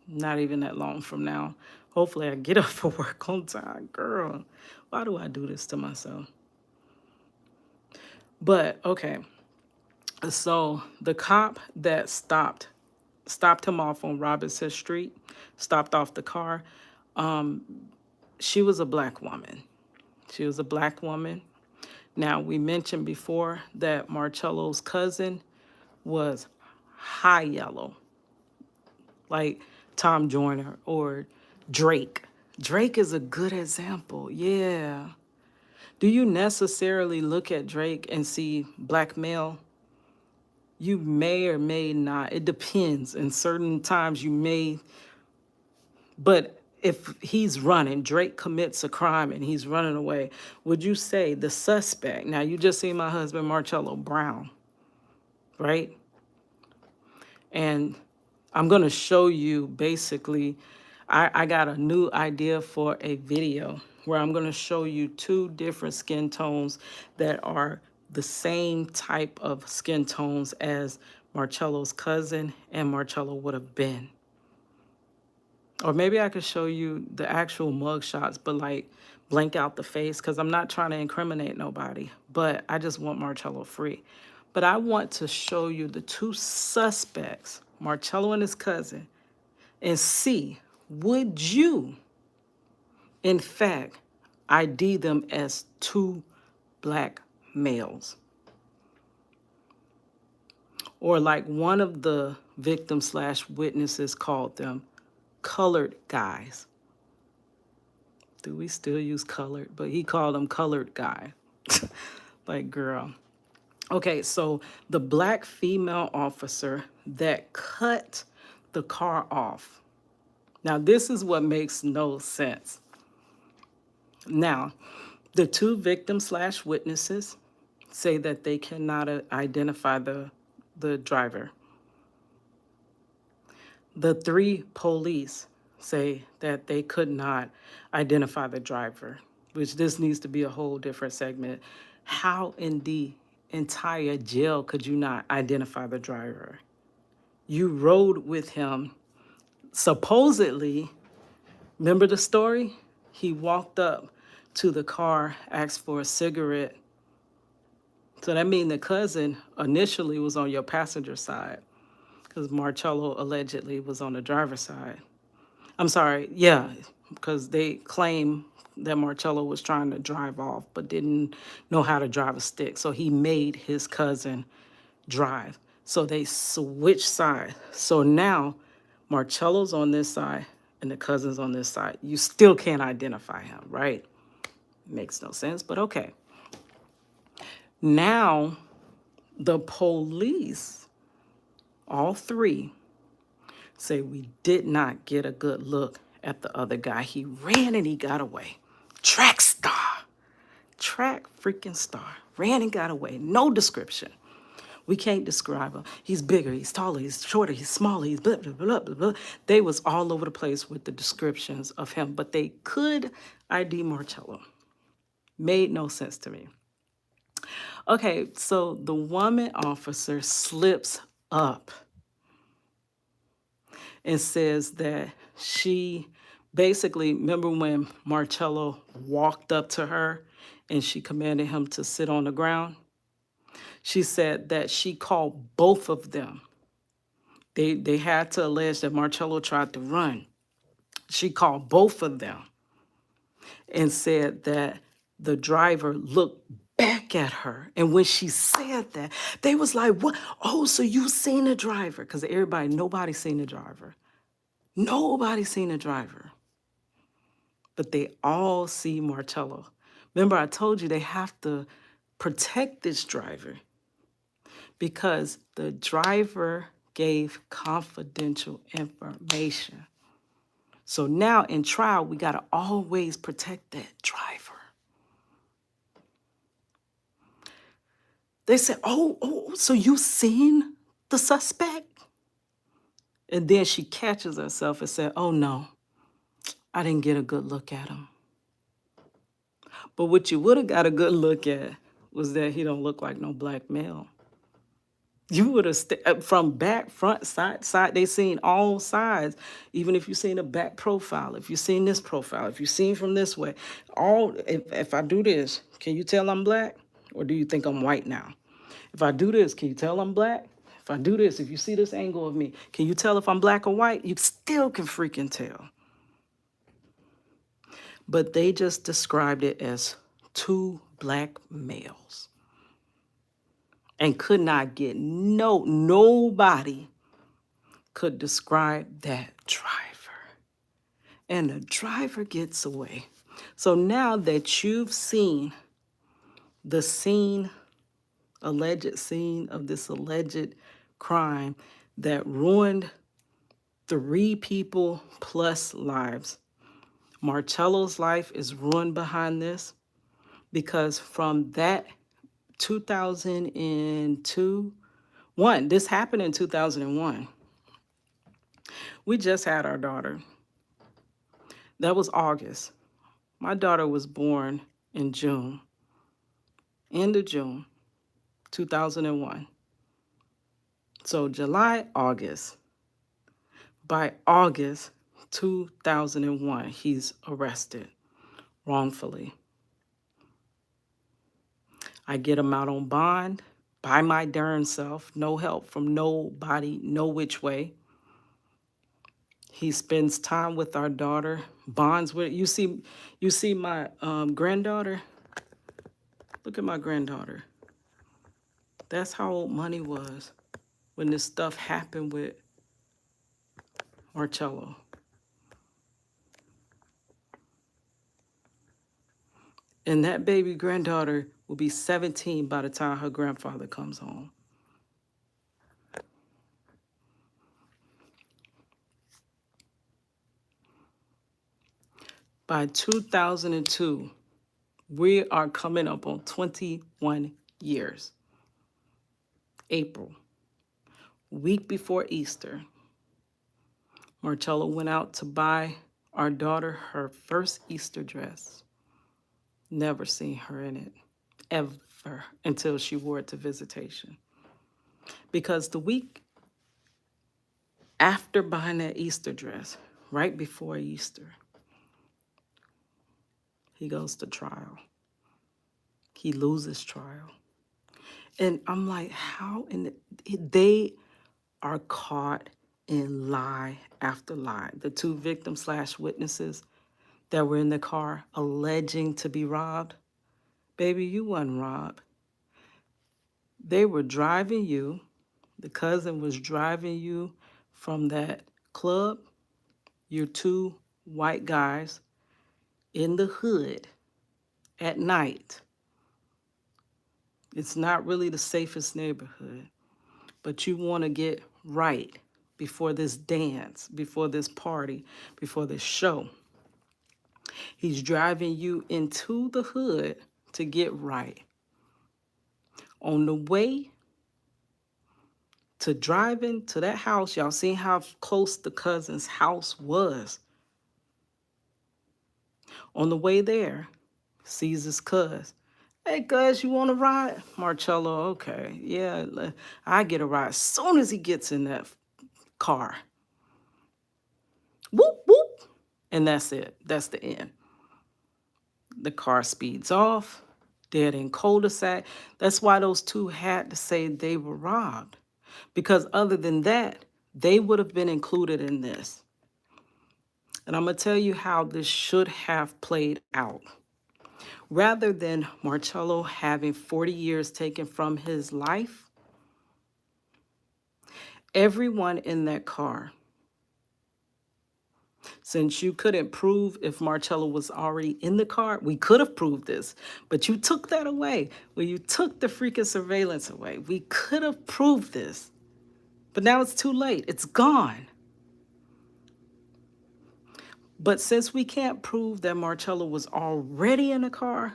not even that long from now. Hopefully I get up for work on time. Girl, why do I do this to myself? But okay, so the cop that stopped stopped him off on Robinson Street, stopped off the car. She was a black woman. She was a black woman. Now, we mentioned before that Marcello's cousin was high yellow, like Tom Joyner or Drake. Drake is a good example. Yeah. Do you necessarily look at Drake and see black male? You may or may not. It depends. And certain times you may, but if he's running, Drake commits a crime and he's running away, would you say the suspect? Now, you just see my husband, Marcello Brown, right? And I'm going to show you basically, I got a new idea for a video where I'm going to show you two different skin tones that are the same type of skin tones as Marcello's cousin and Marcello would have been. Or maybe I could show you the actual mug shots, but like blank out the face, because I'm not trying to incriminate nobody, but I just want Marcello free. But I want to show you the two suspects, Marcello and his cousin, and see, would you, in fact, ID them as two black males? Or like one of the victims slash witnesses called them colored guys. Do we still use colored? But he called them colored guy. Like, girl. Okay, so the black female officer that cut the car off. Now, this is what makes no sense. Now, the two victims slash witnesses say that they cannot identify the driver. The three police say that they could not identify the driver, which this needs to be a whole different segment. How in the entire jail could you not identify the driver? You rode with him. Supposedly, remember the story? He walked up to the car, asked for a cigarette. So that means the cousin initially was on your passenger side, because Marcello allegedly was on the driver's side. I'm sorry, yeah, because they claim that Marcello was trying to drive off but didn't know how to drive a stick. So he made his cousin drive. So they switched sides. So now Marcello's on this side and the cousin's on this side. You still can't identify him, right? Makes no sense, but okay. Now the police, all three, say we did not get a good look at the other guy. He ran and he got away. Track star. Track freaking star. Ran and got away. No description. We can't describe him. He's bigger, he's taller, he's shorter, he's smaller, he's blah, blah, blah, blah, blah. They was all over the place with the descriptions of him, but they could ID Marcello. Made no sense to me. Okay, so the woman officer slips up and says that she basically, remember when Marcello walked up to her and she commanded him to sit on the ground? She said that she called both of them. They had to allege that Marcello tried to run. She called both of them and said that the driver looked back at her. And when she said that, they was like, what? Oh, so you seen the driver? Because nobody seen the driver. Nobody seen the driver. But they all see Marcello. Remember, I told you they have to protect this driver because the driver gave confidential information. So now in trial, we got to always protect that driver. They said, oh, so you seen the suspect? And then she catches herself and said, oh no, I didn't get a good look at him. But what you would have got a good look at was that he don't look like no black male. You would have, from back, front, side, they seen all sides. Even if you seen a back profile, if you seen this profile, if you seen from this way, if I do this, can you tell I'm black? Or do you think I'm white now? If I do this, can you tell I'm black? If I do this, if you see this angle of me, can you tell if I'm black or white? You still can freaking tell. But they just described it as two black males and could not get nobody could describe that driver. And the driver gets away. So now that you've seen the scene, alleged scene of this alleged crime that ruined 3 people plus lives, Marcello's life is ruined behind this because from that 2002, this happened in 2001. We just had our daughter. That was August. My daughter was born in June, end of June, 2001. So July, August. By August 2001, he's arrested wrongfully. I get him out on bond by my darn self, no help from nobody, no which way. He spends time with our daughter, bonds with, you see my granddaughter? Look at my granddaughter. That's how old Money was when this stuff happened with Marcello. And that baby granddaughter will be 17 by the time her grandfather comes home. By 2002, we are coming up on 21 years. April, week before Easter, Marcello went out to buy our daughter her first Easter dress. Never seen her in it, ever, until she wore it to visitation. Because the week after buying that Easter dress, right before Easter, he goes to trial. He loses trial. And I'm like, how? And they are caught in lie after lie. The 2 victims/witnesses that were in the car alleging to be robbed. Baby, you wasn't robbed. They were driving you. The cousin was driving you from that club. You're 2 white guys in the hood at night. It's not really the safest neighborhood, but you want to get right before this dance, before this party, before this show. He's driving you into the hood to get right. On the way to driving to that house, y'all seen how close the cousin's house was. On the way there, sees his cuz. Hey, cuz, you want to ride? Marcello, okay, yeah, I get a ride. As soon as he gets in that car, whoop, whoop, and that's it. That's the end. The car speeds off. Dead in cul-de-sac. That's why those 2 had to say they were robbed. Because other than that, they would have been included in this. And I'm going to tell you how this should have played out. Rather than Marcello having 40 years taken from his life, everyone in that car, since you couldn't prove if Marcello was already in the car, we could have proved this, but you took that away. Well, you took the freaking surveillance away. We could have proved this, but now it's too late. It's gone. But since we can't prove that Marcello was already in the car,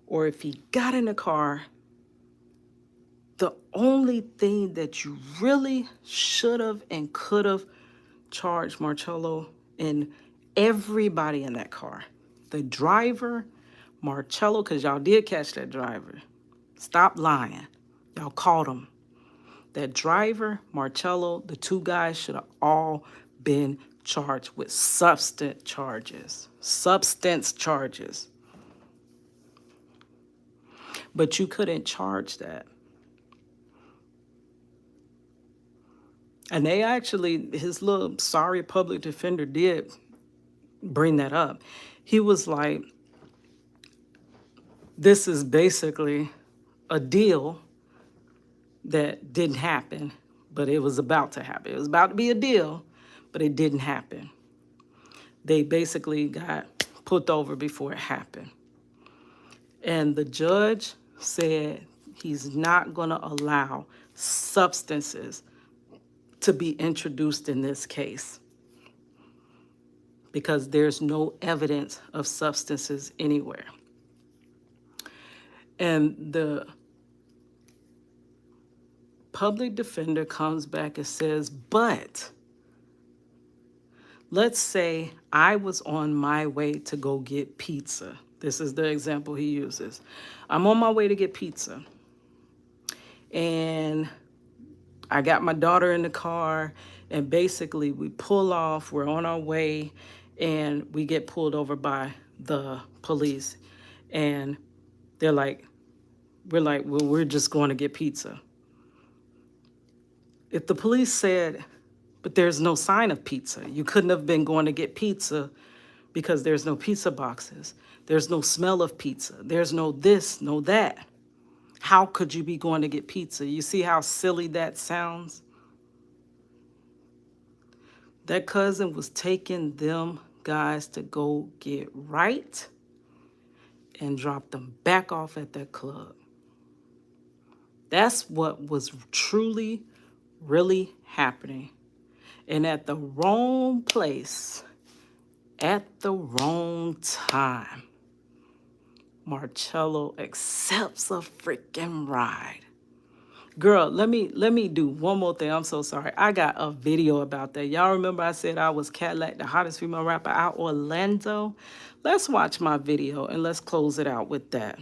or if he got in the car, the only thing that you really should have and could have charged Marcello and everybody in that car, the driver, Marcello, because y'all did catch that driver. Stop lying. Y'all caught him. That driver, Marcello, the 2 guys should have all been charged with substance charges. Substance charges. But you couldn't charge that. And they actually, his little sorry public defender did bring that up. He was like, this is basically a deal that didn't happen, but it was about to happen. It was about to be a deal, but it didn't happen. They basically got put over before it happened. And the judge said he's not going to allow substances to be introduced in this case because there's no evidence of substances anywhere. And the public defender comes back and says, but let's say I was on my way to go get pizza. This is the example he uses. I'm on my way to get pizza. And I got my daughter in the car. And basically, we pull off. We're on our way. And we get pulled over by the police. And they're like, we're like, well, we're just going to get pizza. If the police said, but there's no sign of pizza, you couldn't have been going to get pizza because there's no pizza boxes. There's no smell of pizza. There's no this, no that. How could you be going to get pizza? You see how silly that sounds? That cousin was taking them guys to go get right and drop them back off at that club. That's what was truly, really happening. And at the wrong place, at the wrong time, Marcello accepts a freaking ride. Girl, let me do one more thing. I'm so sorry. I got a video about that. Y'all remember I said I was Cadillac, the hottest female rapper out Orlando? Let's watch my video and let's close it out with that.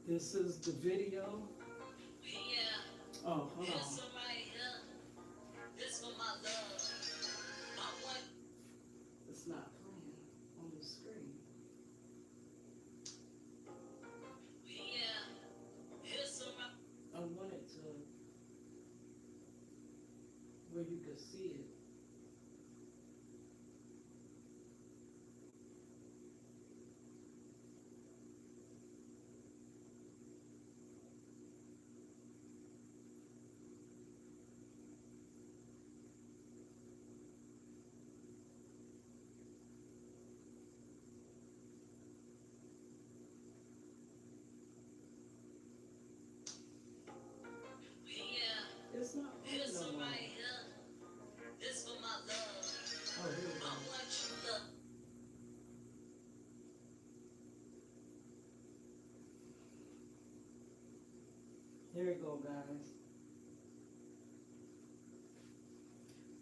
This is the video. Yeah. Oh, hold on. This for my love. My one. It's not playing on the screen. Yeah. This for my. I want it to where you can see it. It's not playing no more. This for my love. Oh, here we go. I want you love. Here we go, guys.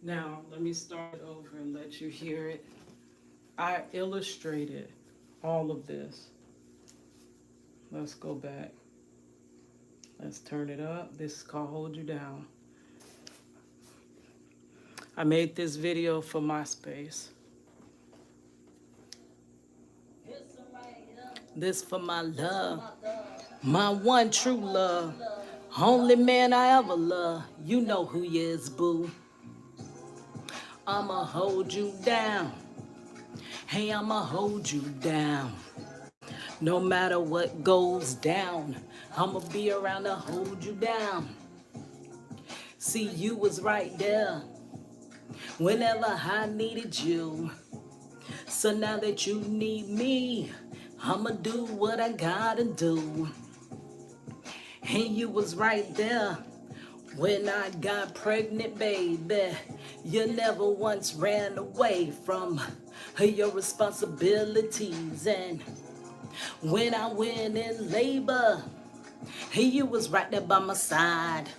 Now, let me start over and let you hear it. I illustrated all of this. Let's go back. Let's turn it up. This is called Hold You Down. I made this video for MySpace. This for my love, my one true love, only man I ever love. You know who you is, boo. I'ma hold you down. Hey, I'ma hold you down. No matter what goes down, I'ma be around to hold you down. See, you was right there whenever I needed you. So now that you need me, I'ma do what I gotta do. And you was right there When I got pregnant, baby, you never once ran away from your responsibilities. And when I went in labor, you was right there by my side,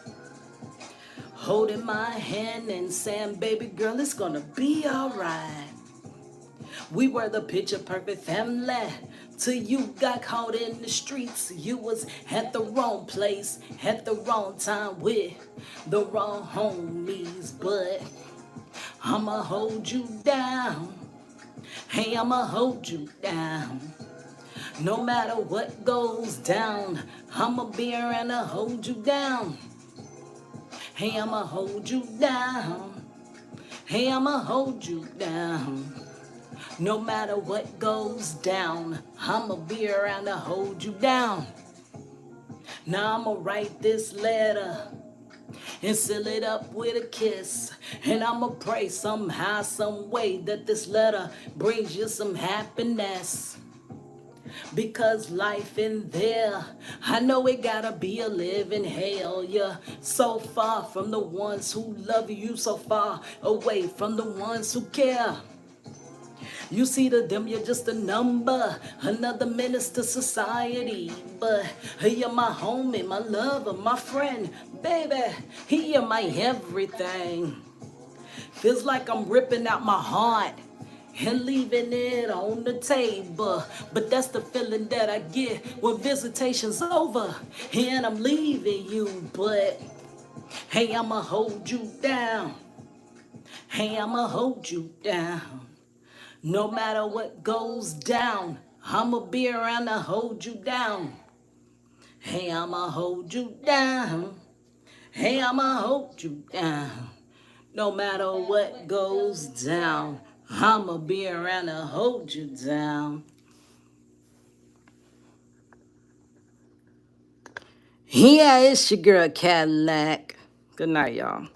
holding my hand and saying, baby girl, it's gonna be alright. We were the picture perfect family. Till you got caught in the streets. You was at the wrong place, at the wrong time with the wrong homies. But I'ma hold you down. Hey, I'ma hold you down. No matter what goes down, I'ma be around to hold you down. Hey, I'ma hold you down. Hey, I'ma hold you down. No matter what goes down, I'ma be around to hold you down. Now I'ma write this letter and seal it up with a kiss. And I'ma pray somehow, some way that this letter brings you some happiness. Because life in there, I know it gotta be a living hell. You're so far from the ones who love you, so far away from the ones who care. You see to them, you're just a number, another menace to society. But you're my homie, my lover, my friend, baby. You're my everything. Feels like I'm ripping out my heart and leaving it on the table. But that's the feeling that I get when visitation's over and I'm leaving you. But hey, I'ma hold you down. Hey, I'ma hold you down. No matter what goes down, I'ma be around to hold you down. Hey, I'ma hold you down. Hey, I'ma hold you down. No matter what goes down, I'ma be around to hold you down. Yeah, it's your girl Cadillac. Good night, y'all.